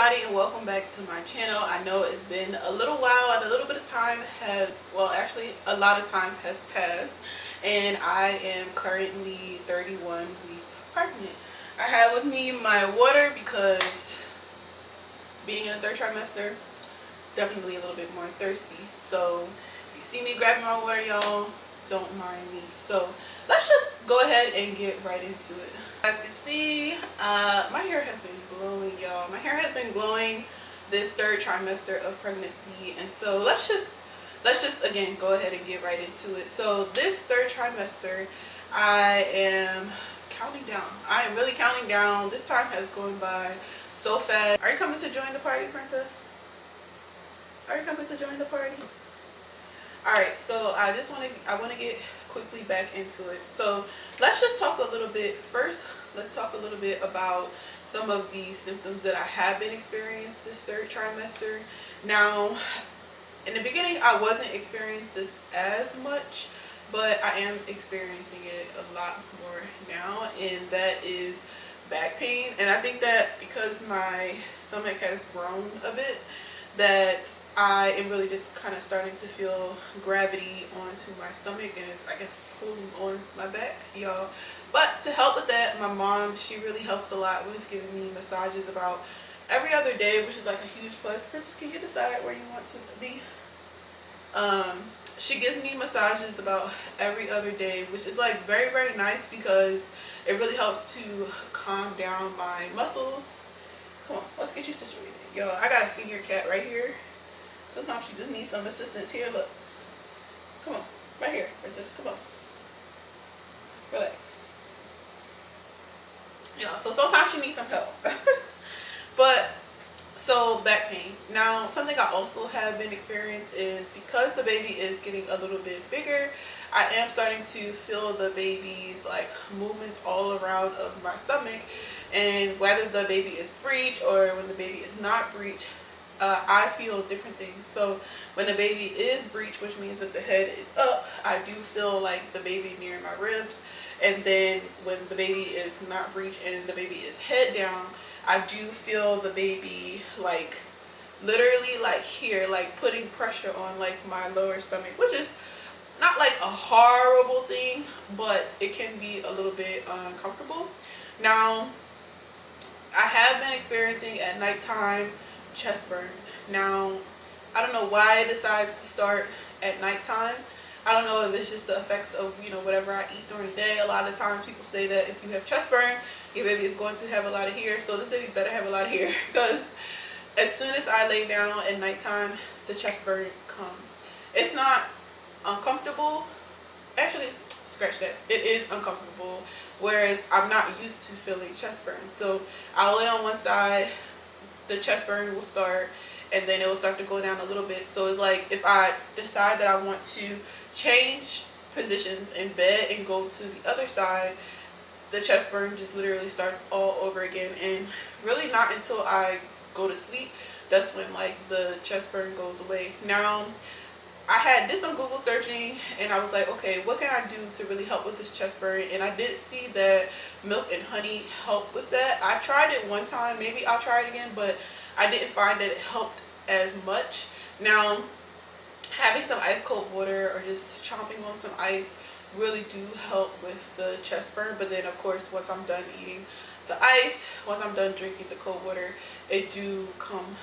everybody, and welcome back to my channel. I know it's been a little while and a little bit of time has, well, actually a lot of time has passed, and I am currently 31 weeks pregnant. I have with me my water because being in the third trimester, definitely a little bit more thirsty. So if you see me grabbing my water, y'all, don't mind me. So let's just go ahead and get right into it. As you can see, my hair has been glowing, y'all. My hair has been glowing this third trimester of pregnancy, and so let's just again go ahead and get right into it. So this third trimester, I am counting down. I am really counting down. This time has gone by so fast. Are you coming to join the party, princess? Are you coming to join the party? Alright, so I want to get quickly back into it. So let's just talk a little bit first. Let's talk a little bit about some of the symptoms that I have been experiencing this third trimester. Now, in the beginning, I wasn't experiencing this as much, but I am experiencing it a lot more now, and that is back pain. And I think that because my stomach has grown a bit, that I am really just kind of starting to feel gravity onto my stomach, and I guess it's pulling on my back, y'all. But to help with that, my mom, she really helps a lot with giving me massages about every other day, which is like a huge plus. Princess, can you decide where you want to be? She gives me massages about every other day, which is like very, very nice because it really helps to calm down my muscles. Come on, let's get you situated. Yo, I got a senior cat right here. Sometimes she just needs some assistance. Here, look. Come on, right here. Princess, come on. Relax. Yeah, so sometimes she needs some help. But so back pain. Now, something I also have been experiencing is because the baby is getting a little bit bigger, I am starting to feel the baby's like movements all around of my stomach, and whether the baby is breech or when the baby is not breech, I feel different things. So when the baby is breech, which means that the head is up, I do feel like the baby near my ribs. And then when the baby is not breech and the baby is head down, I do feel the baby like literally like here, like putting pressure on like my lower stomach, which is not like a horrible thing, but it can be a little bit uncomfortable. Now, I have been experiencing at nighttime chest burn. Now, I don't know why it decides to start at nighttime. I don't know if it's just the effects of, you know, whatever I eat during the day. A lot of times people say that if you have chest burn, your baby is going to have a lot of hair. So this baby better have a lot of hair because as soon as I lay down at nighttime, the chest burn comes. It's not uncomfortable. Actually, scratch that. It is uncomfortable, whereas I'm not used to feeling chest burn. So I'll lay on one side, the chest burn will start, and then it will start to go down a little bit. So it's like if I decide that I want to change positions in bed and go to the other side, the chest burn just literally starts all over again. And really not until I go to sleep, that's when like the chest burn goes away. Now, I did some Google searching, and I was like, okay, what can I do to really help with this chest burn? And I did see that milk and honey help with that. I tried it one time, maybe I'll try it again, but I didn't find that it helped as much. Now, having some ice cold water or just chomping on some ice really do help with the chest burn. But then of course, once I'm done eating the ice, once I'm done drinking the cold water, it do come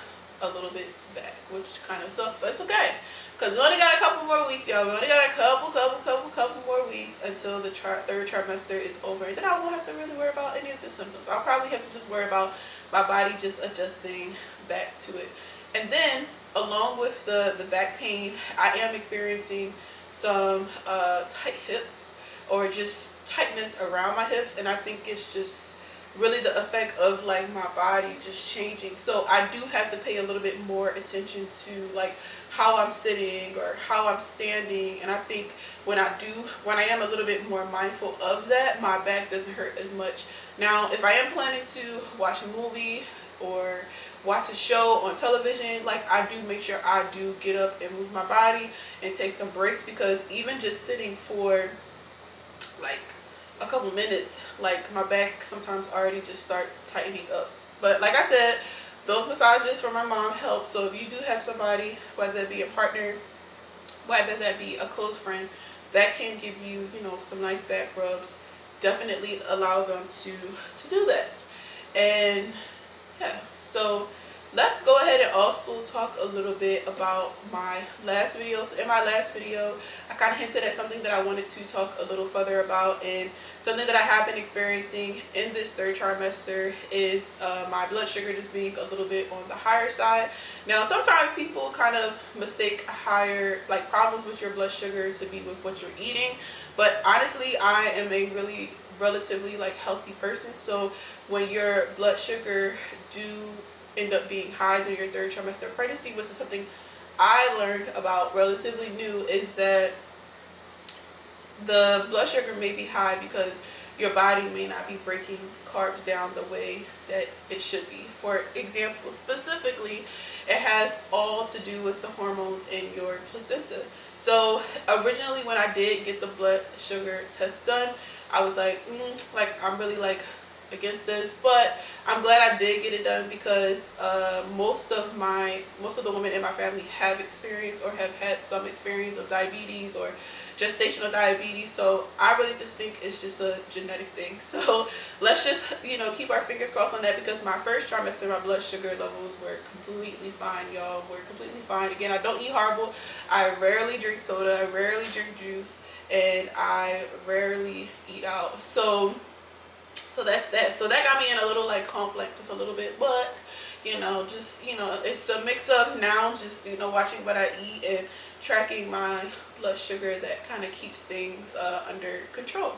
a little bit back, which kind of sucks, but it's okay because we only got a couple more weeks, y'all. We only got a couple more weeks until the third trimester is over, and then I won't have to really worry about any of the symptoms. I'll probably have to just worry about my body just adjusting back to it. And then along with the back pain, I am experiencing some tight hips or just tightness around my hips, and I think it's just really the effect of like my body just changing. So I do have to pay a little bit more attention to like how I'm sitting or how I'm standing, and I think when I am a little bit more mindful of that, my back doesn't hurt as much. Now, if I am planning to watch a movie or watch a show on television, like I do make sure I do get up and move my body and take some breaks, because even just sitting for like a couple minutes, like my back sometimes already just starts tightening up. But like I said, those massages from my mom help. So if you do have somebody, whether it be a partner, whether that be a close friend, that can give you, you know, some nice back rubs, definitely allow them to do that. And yeah, so let's go ahead and also talk a little bit about my last video. So in my last video, I kind of hinted at something that I wanted to talk a little further about, and something that I have been experiencing in this third trimester is my blood sugar just being a little bit on the higher side. Now, sometimes people kind of mistake higher, like, problems with your blood sugar to be with what you're eating, but honestly, I am a really relatively like healthy person. So when your blood sugar do end up being high during your third trimester of pregnancy, which is something I learned about relatively new, is that the blood sugar may be high because your body may not be breaking carbs down the way that it should be. For example, specifically, it has all to do with the hormones in your placenta. So originally when I did get the blood sugar test done, I was like, I'm really like against this, but I'm glad I did get it done because most of the women in my family have experienced or have had some experience of diabetes or gestational diabetes. So I really just think it's just a genetic thing. So let's just, you know, keep our fingers crossed on that, because my first trimester, my blood sugar levels were completely fine, y'all. Were completely fine. Again, I don't eat horrible. I rarely drink soda. I rarely drink juice, and I rarely eat out. So that's that. So that got me in a little like hump, like just a little bit, but you know, just, you know, it's a mix of now just, you know, watching what I eat and tracking my blood sugar that kind of keeps things under control.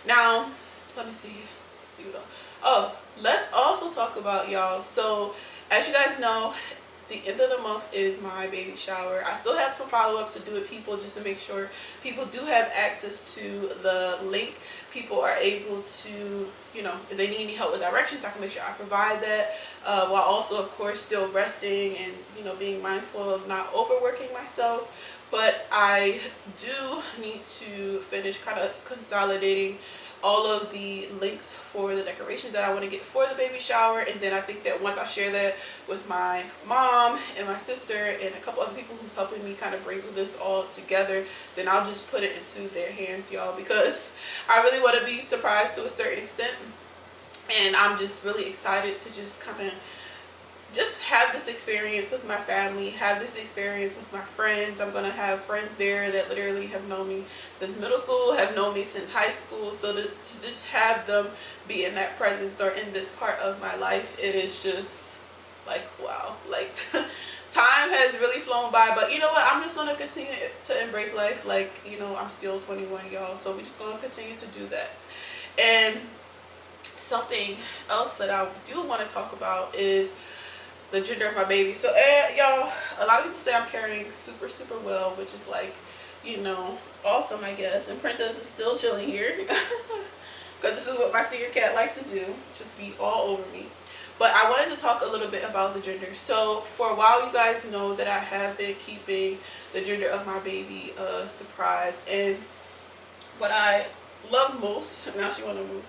Now, let me see what else. Oh, let's also talk about, y'all. So as you guys know, the end of the month is my baby shower. I still have some follow-ups to do with people just to make sure people do have access to the link. People are able to, you know, if they need any help with directions, I can make sure I provide that, while also, of course, still resting and, you know, being mindful of not overworking myself. But I do need to finish kind of consolidating all of the links for the decorations that I want to get for the baby shower, and then I think that once I share that with my mom and my sister and a couple other people who's helping me kind of bring this all together, then I'll just put it into their hands, y'all, because I really want to be surprised to a certain extent, and I'm just really excited to just kind of just have this experience with my family, have this experience with my friends. I'm gonna have friends there that literally have known me since middle school, have known me since high school. So to just have them be in that presence or in this part of my life, it is just like, wow, like time has really flown by. But you know what, I'm just gonna continue to embrace life. Like, you know, I'm still 21, y'all, so we're just gonna continue to do that. And something else that I do want to talk about is the gender of my baby. So y'all, a lot of people say I'm carrying super well, which is like, you know, awesome, I guess. And Princess is still chilling here because this is what my senior cat likes to do, just be all over me. But I wanted to talk a little bit about the gender. So for a while, you guys know that I have been keeping the gender of my baby a surprise. And what I love most, now she want to move,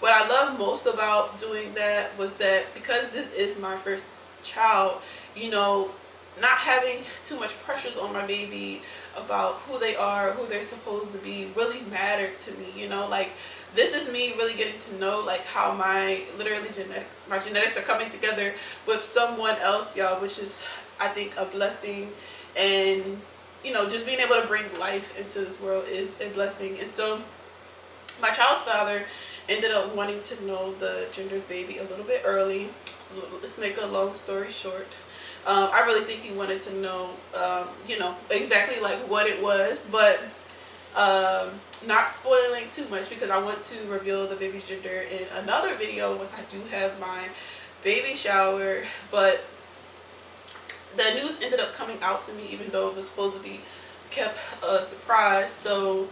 what I love most about doing that was that because this is my first child, you know, not having too much pressures on my baby about who they are, who they're supposed to be, really mattered to me. You know, like, this is me really getting to know like how my genetics are coming together with someone else, y'all, which is, I think, a blessing. And you know, just being able to bring life into this world is a blessing. And so my child's father ended up wanting to know the gender's baby a little bit early. Let's make a long story short. I really think he wanted to know, you know, exactly like what it was, but not spoiling too much because I want to reveal the baby's gender in another video once I do have my baby shower. But the news ended up coming out to me even though it was supposed to be kept a surprise. So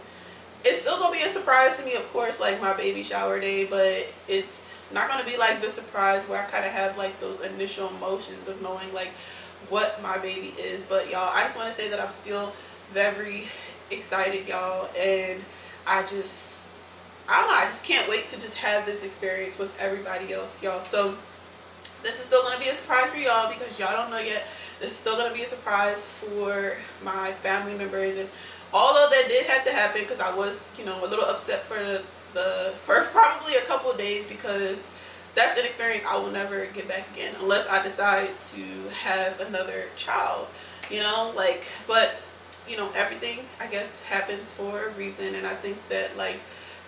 it's still gonna be a surprise to me, of course, like my baby shower day, but it's not gonna be like the surprise where I kind of have like those initial emotions of knowing like what my baby is. But y'all, I just want to say that I'm still very excited, y'all, and I don't know, I just can't wait to just have this experience with everybody else, y'all. So This is still going to be a surprise for y'all because y'all don't know yet. This is still going to be a surprise for my family members. And although that did have to happen because I was, you know, a little upset for the first probably a couple of days, because that's an experience I will never get back again unless I decide to have another child, you know, like, but, you know, everything I guess happens for a reason. And I think that, like,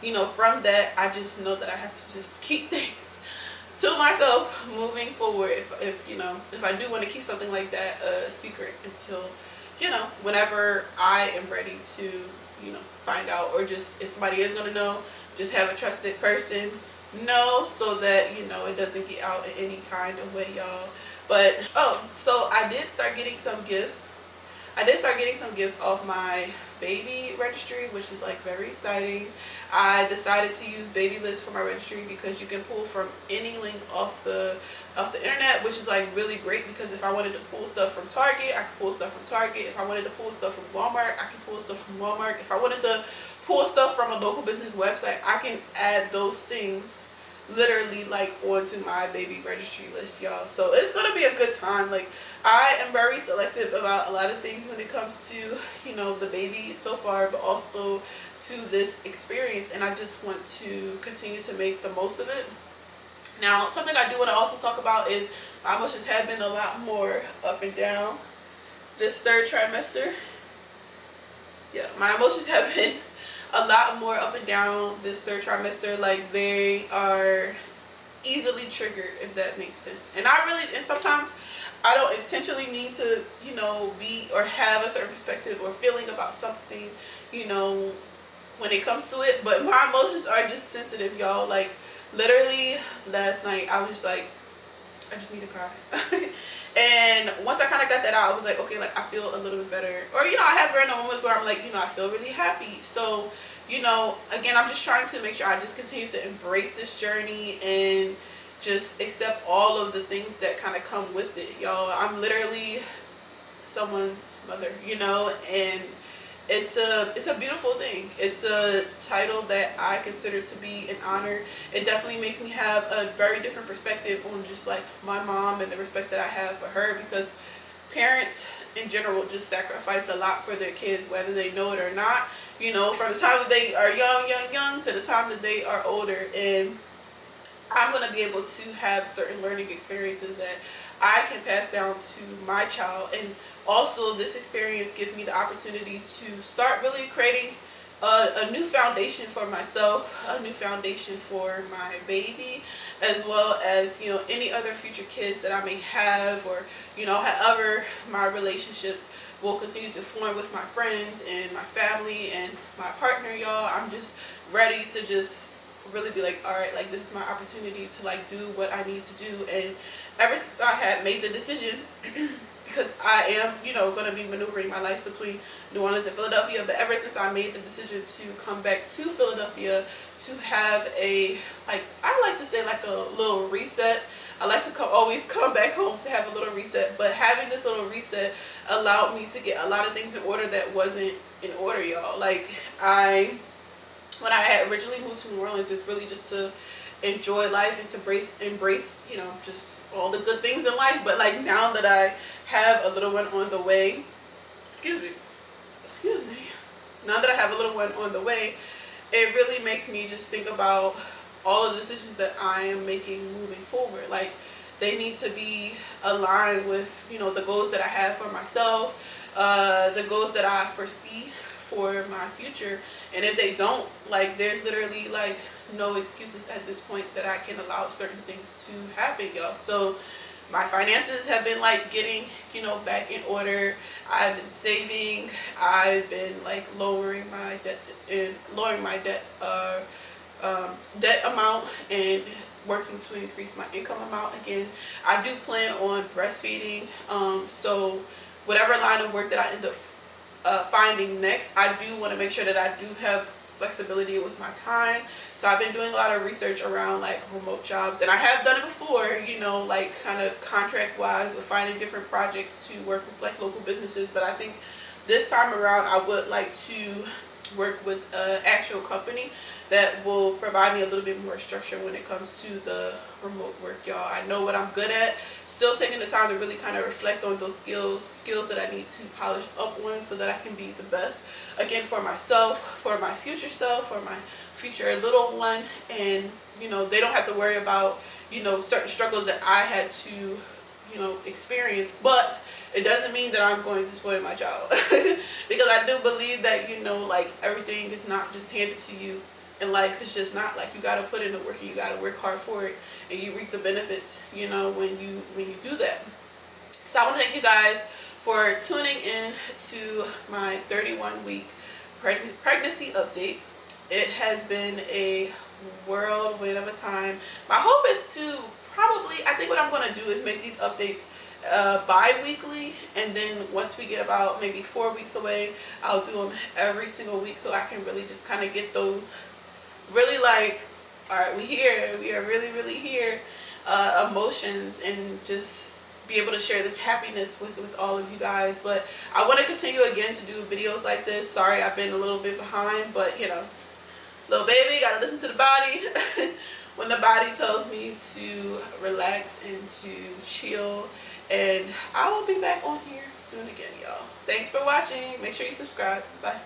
you know, from that, I just know that I have to just keep things to myself moving forward. If you know, if I do want to keep something like that a secret until, you know, whenever I am ready to, you know, find out, or just if somebody is going to know, just have a trusted person know so that, you know, it doesn't get out in any kind of way, y'all. But, oh, so I did start getting some gifts. I did start getting some gifts off my Baby Registry, which is like very exciting. I decided to use Baby List for my registry because you can pull from any link off the internet, which is like really great, because if I wanted to pull stuff from Target, I could pull stuff from Target. If I wanted to pull stuff from Walmart, I can pull stuff from Walmart. If I wanted to pull stuff from a local business website, I can add those things literally like onto my Baby Registry List, y'all. So it's gonna be a good time. Like, I am very selective about a lot of things when it comes to, you know, the baby so far, but also to this experience, and I just want to continue to make the most of it. Now, something I do want to also talk about is my emotions have been a lot more up and down this third trimester. Yeah, my emotions have been a lot more up and down this third trimester. Like, they are easily triggered, if that makes sense. And sometimes I don't intentionally mean to, you know, be or have a certain perspective or feeling about something, you know, when it comes to it, but my emotions are just sensitive, y'all. Like, literally last night I was just like, I just need to cry. And once I kind of got that out, I was like, okay, like, I feel a little bit better. Or, you know, I have random moments where I'm like, you know, I feel really happy. So, you know, again, I'm just trying to make sure I just continue to embrace this journey and just accept all of the things that kind of come with it, y'all. I'm literally someone's mother, you know, and it's a beautiful thing. It's a title that I consider to be an honor. It definitely makes me have a very different perspective on just like my mom and the respect that I have for her, because parents in general just sacrifice a lot for their kids, whether they know it or not, you know, from the time that they are young to the time that they are older. And I'm going to be able to have certain learning experiences that I can pass down to my child. And also, this experience gives me the opportunity to start really creating a new foundation for myself, a new foundation for my baby, as well as, you know, any other future kids that I may have, or, you know, however my relationships will continue to form with my friends and my family and my partner, y'all. I'm just ready to just really be like, all right, like, this is my opportunity to like do what I need to do. And ever since I had made the decision because I am, you know, going to be maneuvering my life between New Orleans and Philadelphia, but ever since I made the decision to come back to Philadelphia to have a, like, I like to say like a little reset. I like to always come back home to have a little reset, but having this little reset allowed me to get a lot of things in order that wasn't in order, y'all. Like, when I had originally moved to New Orleans, it's really just to enjoy life and to embrace, you know, just all the good things in life. But like, now that I have a little one on the way, excuse me, now that I have a little one on the way, it really makes me just think about all of the decisions that I am making moving forward. Like, they need to be aligned with, you know, the goals that I have for myself, the goals that I foresee for my future. And if they don't, like, there's literally like no excuses at this point that I can allow certain things to happen, y'all. So my finances have been like getting, you know, back in order. I've been saving. I've been like lowering my debt debt amount and working to increase my income amount. Again, I do plan on breastfeeding. So whatever line of work that I end up finding next, I do want to make sure that I do have flexibility with my time. So I've been doing a lot of research around like remote jobs, and I have done it before, you know, like kind of contract wise with finding different projects to work with like local businesses. But I think this time around I would like to work with an actual company that will provide me a little bit more structure when it comes to the remote work, y'all. I know what I'm good at. Still taking the time to really kind of reflect on those skills that I need to polish up on so that I can be the best, again, for myself, for my future self, for my future little one. And you know, they don't have to worry about, you know, certain struggles that I had to, you know, experience. But it doesn't mean that I'm going to spoil my child because I do believe that, you know, like, everything is not just handed to you in life. It's just not. Like, you got to put in the work and you got to work hard for it, and you reap the benefits, you know, when you do that. So I want to thank you guys for tuning in to my 31-week pregnancy update. It has been a whirlwind of a time. My hope is to probably, I think what I'm going to do is make these updates bi-weekly, and then once we get about maybe 4 weeks away, I'll do them every single week, so I can really just kind of get those really, like, all right, we are really here emotions, and just be able to share this happiness with all of you guys. But I want to continue again to do videos like this. Sorry, I've been a little bit behind, but you know, little baby, gotta listen to the body. When the body tells me to relax and to chill. And I will be back on here soon again, y'all. Thanks for watching. Make sure you subscribe. Bye.